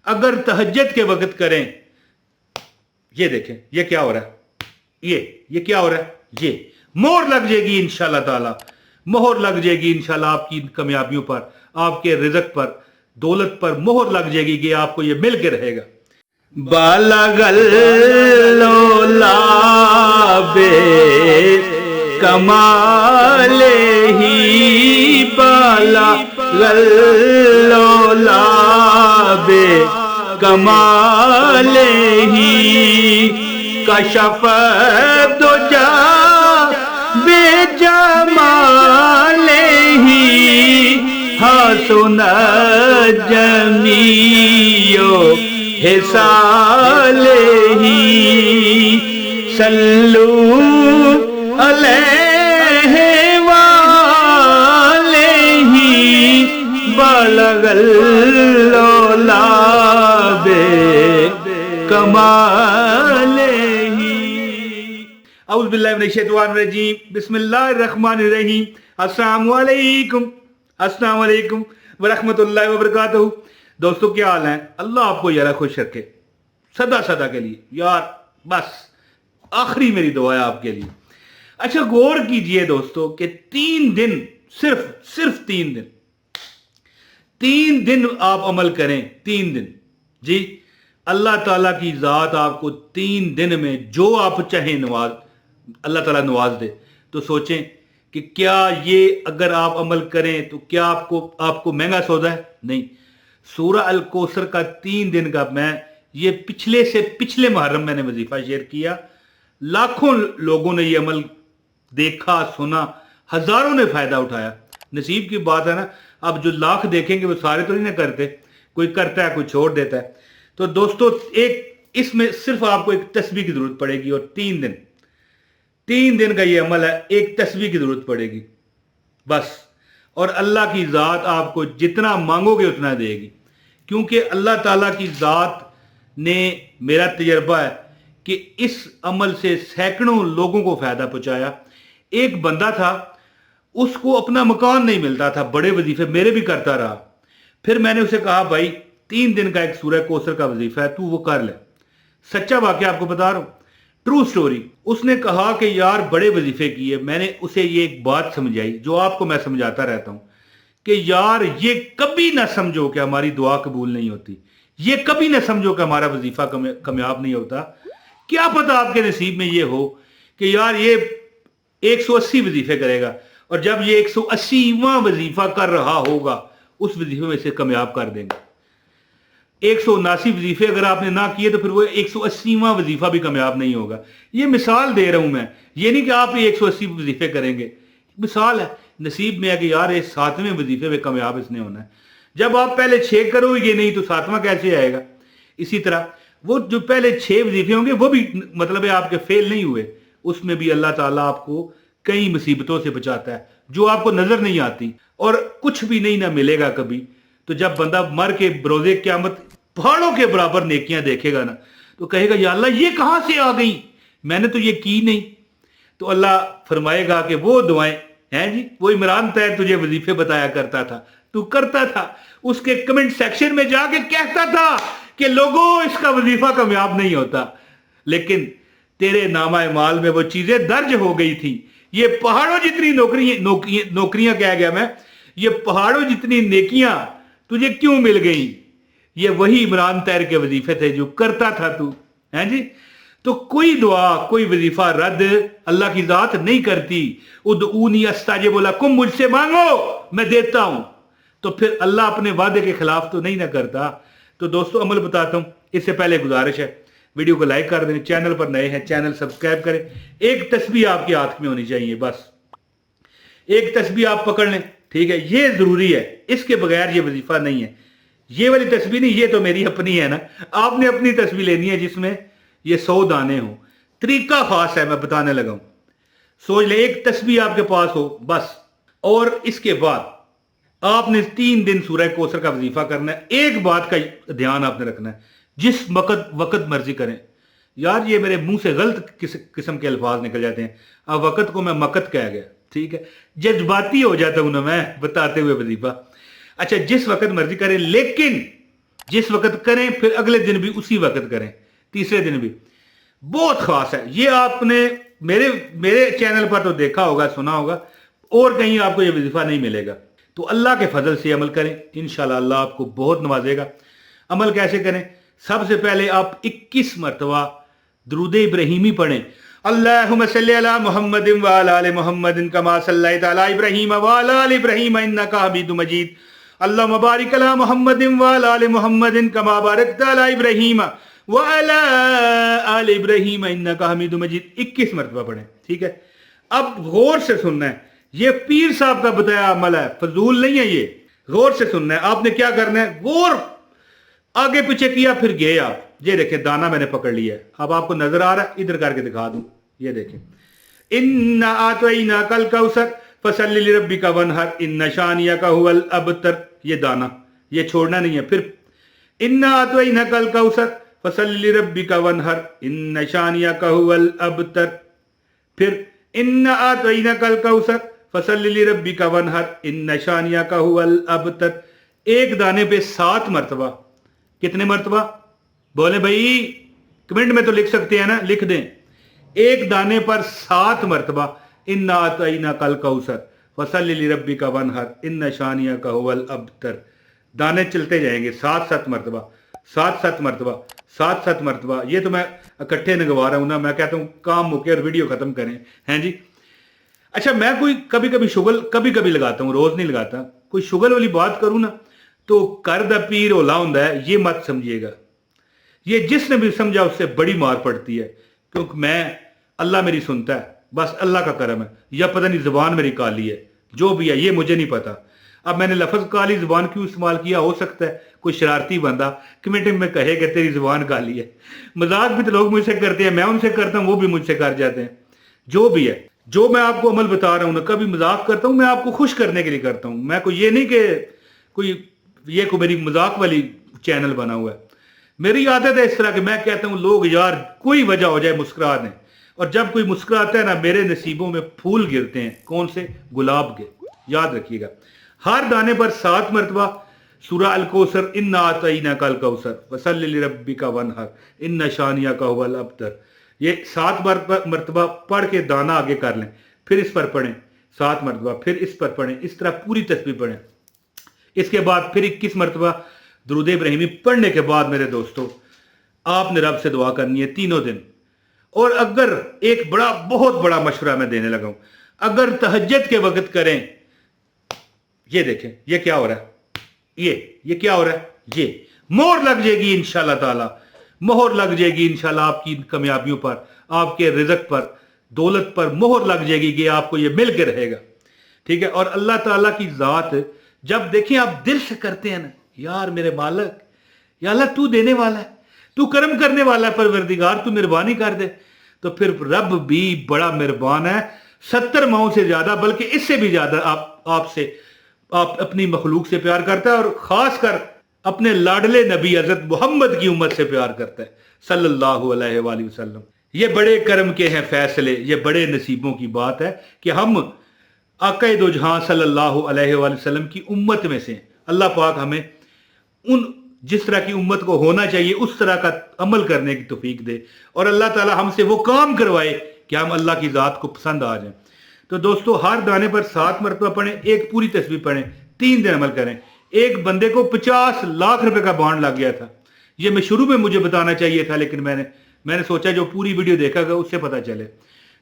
अगर तहज्जुद के वक्त करें, ये देखें ये क्या हो रहा है, ये क्या हो रहा है, ये मोहर लग जाएगी इंशाल्लाह ताला, मोहर लग जाएगी इंशाल्लाह आपकी कामयाबियों पर, आपके रिज़्क पर, दौलत पर मोहर लग जाएगी कि आपको ये मिल के रहेगा। बालगल्लो लाबे कमाले ही, बालगल्लो लाबे कमाले ही, कशफ दुजा बेजमाले ही, हसन जमीयो हिसाले ही, सल्लू अलैहि वाले ही, बलगल्लो लाबे कमाले ही। औज़ु बिल्लाहि मिनश शैतानिर रजीम, बिस्मिल्लाहिर रहमानिर रहीम। अस्सलामु अलैकुम, अस्सलामु अलैकुम व रहमतुल्लाहि व बरकातहू। दोस्तों क्या हाल है? अल्लाह आपको यार खुश रखे सदा सदा के लिए यार, बस आखिरी मेरी दुआ है आपके लिए। अच्छा गौर कीजिए दोस्तों कि 3 दिन, सिर्फ 3 दिन आप अमल करें, 3 दिन जी, अल्लाह ताला की ज़ात आपको 3 दिन में जो आप चाहें अल्लाह ताला नवाज दे। तो सोचें कि क्या ये अगर आप अमल करें तो क्या आपको महंगा सौदा है? नहीं। सूरह अल कौसर का 3 दिन का मैं ये पिछले से पिछले मुहर्रम मैंने वजीफा शेयर किया, लाखों लोगों ने ये अमल देखा, सुना, हजारों ने फायदा उठाया। नसीब की बात है ना, अब जो लाख देखेंगे वो सारे तो नहीं ना करते, कोई करता है कोई छोड़ देता है। तो दोस्तों एक इसमें सिर्फ आपको एक तस्बीह की जरूरत पड़ेगी, और 3 दिन का ये अमल है, एक तस्बीह की जरूरत पड़ेगी बस। और अल्लाह की ज़ात आपको जितना मांगोगे उतना देगी, क्योंकि अल्लाह ताला की ज़ात ने, मेरा तजर्बा है कि इस अमल से सैकड़ों लोगों को फ़ायदा पहुंचाया। एक बंदा था, उसको अपना मकान नहीं मिलता था, बड़े वजीफे मेरे भी करता रहा। फिर मैंने उसे कहा भाई 3 दिन का एक सूरह कौसर का वजीफा है, तू वो कर ले। सच्चा वाकया आपको बता रहा हूँ, ट्रू स्टोरी। उसने कहा कि यार बड़े वजीफे किए। मैंने उसे ये एक बात समझाई जो आपको मैं समझाता रहता हूँ कि यार ये कभी ना समझो कि हमारी दुआ कबूल नहीं होती, ये कभी ना समझो कि हमारा वजीफा कामयाब नहीं होता। क्या पता आपके नसीब में ये हो कि यार ये 180 वजीफे करेगा, और जब ये 180वां वजीफा कर रहा होगा उस वजीफे में से कामयाब कर देंगे। 179 वजीफे अगर आपने ना किए तो फिर वो 180वां वजीफा भी कामयाब नहीं होगा। ये मिसाल दे रहा हूं मैं, ये नहीं कि आप ये 180 वजीफे करेंगे, मिसाल है। नसीब में है कि यार ये 7वें वजीफे में कामयाब इसने होना है। जब आप पहले 6 करोगे नहीं तो 7वां कैसे आएगा? इसी तरह वो जो पहले 6 वजीफे होंगे वो भी मतलब है आपके फेल नहीं हुए, उसमें भी अल्लाह ताला आपको कई मुसीबतों से बचाता है जो आपको नजर नहीं आती, और कुछ भी नहीं ना मिलेगा कभी। तो जब बंदा मर के बरोज़े क़यामत पहाड़ों के बराबर नेकियां देखेगा ना, तो कहेगा या अल्लाह ये कहां से आ गई, मैंने तो ये की नहीं। तो अल्लाह फरमाएगा कि वो दुआएं हैं जी, वो इमरान तैर तुझे वजीफे बताया करता था, तू करता था, उसके कमेंट सेक्शन में जाके कहता था कि लोगों इसका वजीफा कामयाब नहीं होता, लेकिन तेरे नामा माल में वो चीजें दर्ज हो गई थी। ये पहाड़ों जितनी नौकरियां कह गया मैं, ये पहाड़ों जितनी नेकियां तुझे क्यों मिल गई? ये वही इमरान तैर के वजीफे थे जो करता था तू, हैं जी। तो कोई दुआ, कोई वजीफा रद्द अल्लाह की जात नहीं करती। उदऊनी अस्ताजिब लकुम, मुझसे मांगो मैं देता हूं। तो फिर अल्लाह अपने वादे के खिलाफ तो नहीं ना करता। तो दोस्तों अमल बताता हूं, इससे पहले गुजारिश है वीडियो को लाइक कर दें, चैनल पर नए हैं चैनल सब्सक्राइब करें। एक तस्बीह आपके हाथ में होनी चाहिए, बस एक तस्बीह आप पकड़ लें, ठीक है, ये जरूरी है, इसके बगैर ये वजीफा नहीं है। ये वाली तस्बीह नहीं, ये तो मेरी अपनी है ना, आपने अपनी तस्बीह लेनी है जिसमें ये 100 दाने हो। तरीका खास है, मैं बताने लगा हूं, सोच ले। एक तस्बीह आपके पास हो बस, और इसके बाद आपने 3 दिन सूरह कौसर का वजीफा करना है। एक बात का ध्यान आपने रखना है, जिस वक्त मर्जी करें। यार ये मेरे मुंह से गलत किस्म के अल्फाज निकल जाते हैं, अब वक्त को मैं मकत कह गया, ठीक है, जज्बाती हो जाता हूं ना मैं बताते हुए वजीफा। अच्छा जिस वक्त मर्जी करें, लेकिन जिस वक्त करें फिर अगले दिन भी उसी वक्त करें, तीसरे दिन भी। बहुत खास है ये, आपने मेरे मेरे चैनल पर तो देखा होगा, सुना होगा, और कहीं आपको ये वजीफा नहीं मिलेगा। तो अल्लाह के फजल से अमल करें, इंशाल्लाह अल्लाह आपको बहुत नवाजेगा। अमल कैसे करें? सबसे पहले आप 21 मरतबा दुरूद इब्राहीमी पढ़ें। अल्लाहुम्मा सल्ली अला मुहम्मदिन व अला आलि मुहम्मदिन कमा सल्लैता अला इब्राहीम व अला आलि इब्राहीम इन्नका हमीदुम मजीद। अल्लाहुम्मा बारिक अला मुहम्मदिन व अला आलि मुहम्मदिन कमा बारकता अला इब्राहीम व अला आलि इब्राहीम इन्नका हमीदुम मजीद 21 मरतबा पढ़ें। ठीक है, अब गौर से सुनना है, ये पीर साहब का बताया अमल है, फजूल नहीं है ये, गौर से सुनना है। आपने क्या करना है, गौर आगे पीछे किया फिर गए आप। ये देखें दाना मैंने पकड़ लिया है, अब आपको नजर आ रहा है, इधर करके दिखा दूं, ये देखें, इन्ना आतैना कल कौसर फसल्लि लिरब्बिका वनहर इन्ना शानियका हुवल अबतर। ये दाना ये छोड़ना नहीं है। फिर इन्ना आतैना कल कौसर फसल्लि लिरब्बिका वनहर इन्ना शानियका हुवल अबतर। फिर इन्ना आतैना कल कौसर फसल्लि लिरब्बिका वनहर इन्ना शानियका हुवल अबतर। एक दाने पे 7 मरतबा। कितने मरतबा बोले भाई? कमेंट में तो लिख सकते हैं ना, लिख दें। एक दाने पर 7 मरतबा इन्ना आतैना कल कौसर फसल्लि लिरब्बिका वनहर इन्ना शानियका हुवल अबतर। दाने चलते जाएंगे 7-7 मरतबा, 7-7 मरतबा, 7-7 मरतबा। ये तो मैं इकट्ठे निगवा रहा हूं ना, मैं कहता हूं काम मुके और वीडियो खत्म करें, हैं जी। अच्छा, मैं कोई कभी कभी शुगल कभी कभी लगाता हूं, रोज नहीं लगाता। कोई शुगल वाली बात करूं ना तो कर द पीर होला हुंदा है, ये मत समझिएगा। ये जिसने भी समझा उससे बड़ी मार पड़ती है, क्योंकि मैं अल्लाह मेरी सुनता है, बस अल्लाह का करम है, या पता नहीं जुबान मेरी काली है, जो भी है ये मुझे नहीं पता। अब मैंने लफ्ज काली जुबान क्यों इस्तेमाल किया, हो सकता है कोई शरारती बंदा कमेंट में कहे कि तेरी जुबान काली है। मजाक भी तो लोग मुझसे करते हैं, मैं उनसे करता हूं, वो भी मुझसे कर जाते हैं। जो भी है, जो मैं आपको अमल बता रहा हूं ना, कभी मजाक करता हूं, मैं आपको खुश करने के लिए करता हूं। मैं कोई ये नहीं कि कोई मेरी मजाक वाली चैनल बना हुआ है। मेरी आदत है इस तरह कि मैं कहता हूं लोग यार कोई वजह हो जाए मुस्कुरा दें, और जब कोई मुस्कुराता है ना मेरे नसीबों में फूल गिरते हैं। कौन से? गुलाब के। याद रखिएगा, हर दाने पर 7 मरतबा सूरह अल कौसर इन्ना आतैना कल कौसर फसल्लि लिरब्बिका वनहर इन्ना शानियका हुवल अबतर। ये 7 मरतबा पढ़ के दाना आगे कर लें, फिर इस पर पढ़ें 7 मरतबा, फिर इस पर पढ़ें, इस तरह पूरी तस्बीह पढ़ें। इसके बाद फिर 21 मरतबा दुरूद इब्राहीमी पढ़ने के बाद मेरे दोस्तों आपने रब से दुआ करनी है तीनों दिन। और अगर एक बहुत बड़ा मशवरा मैं देने लगा हूं, अगर तहज्जुद के वक्त करें, ये देखें ये क्या हो रहा है, ये क्या हो रहा है, ये मोहर लग जाएगी इंशाल्लाह ताला, मोहर लग जाएगी इंशाल्लाह आपकी कामयाबियों पर, आपके रिज़्क पर, दौलत पर मोहर लग जाएगी कि आपको ये मिल के रहेगा। ठीक है, और अल्लाह ताला की जात जब देखें आप दिल से करते हैं ना, यार मेरे मालिक, या अल्लाह तू देने वाला है, तू करम करने वाला है, परवरदिगार तू मेहरबानी कर दे, तो फिर रब भी बड़ा मेहरबान है, 70 माओं से ज्यादा, बल्कि इससे भी ज्यादा आपसे आप अपनी मखलूक से प्यार करता है, और खास कर अपने लाडले नबी हजरत मोहम्मद की उम्मत से प्यार करता है सल्लल्लाहु अलैहि वसल्लम। ये बड़े करम के हैं फैसले, ये बड़े नसीबों की बात है कि हम आक़ाए दो जहां सल्लल्लाहु अलैहि वसल्लम की उम्मत में से। अल्लाह पाक हमें जिस तरह की उम्मत को होना चाहिए उस तरह का अमल करने की तौफीक दे, और अल्लाह ताला हमसे वो काम करवाए कि हम अल्लाह की ज़ात को पसंद आ जाए। तो दोस्तों हर दाने पर 7 मरतबा पढ़ें, एक पूरी तस्बीह पढ़ें, 3 दिन अमल करें। एक बंदे को 50 लाख रुपए का बॉन्ड लग गया था। ये मैं शुरू में मुझे बताना चाहिए था, लेकिन मैंने सोचा जो पूरी वीडियो देखा गया उससे पता चले।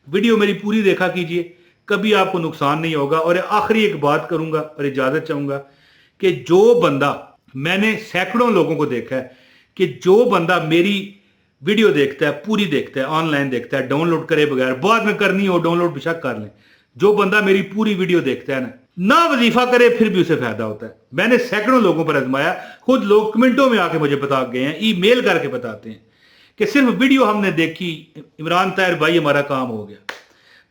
वीडियो मेरी पूरी देखा कीजिए, कभी आपको नुकसान नहीं होगा। और आखिरी एक बात करूंगा और इजाजत चाहूंगा कि जो बंदा, मैंने सैकड़ों लोगों को देखा है कि जो बंदा मेरी वीडियो देखता है, पूरी देखता है, ऑनलाइन देखता है, डाउनलोड करे बगैर, बाद में करनी हो डाउनलोड बेशक कर लें, जो बंदा मेरी पूरी वीडियो देखता है ना वजीफा करे फिर भी उसे फायदा होता है। मैंने सैकड़ों लोगों पर आजमाया, खुद लोग कमेंटों में आके मुझे बता गए हैं, ईमेल करके बताते हैं कि सिर्फ वीडियो हमने देखी, इमरान ताहिर भाई हमारा काम हो गया।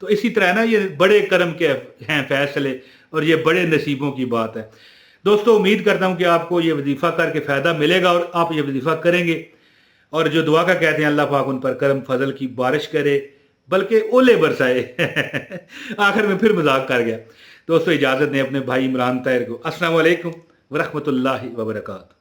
तो इसी तरह ना ये बड़े करम के हैं फैसले, और ये बड़े नसीबों की बात है। दोस्तों उम्मीद करता हूं कि आपको ये वजीफा करके फायदा मिलेगा और आप ये वजीफा करेंगे, और जो दुआ का कहते हैं अल्लाह पाक उन पर करम फजल की बारिश करे, बल्कि ओले बरसाए। आखिर में फिर मजाक कर गया। दोस्तों इजाजत दें अपने भाई इमरान ताहिर को। अस्सलाम वालेकुम व रहमतुल्लाहि व बरकातहू।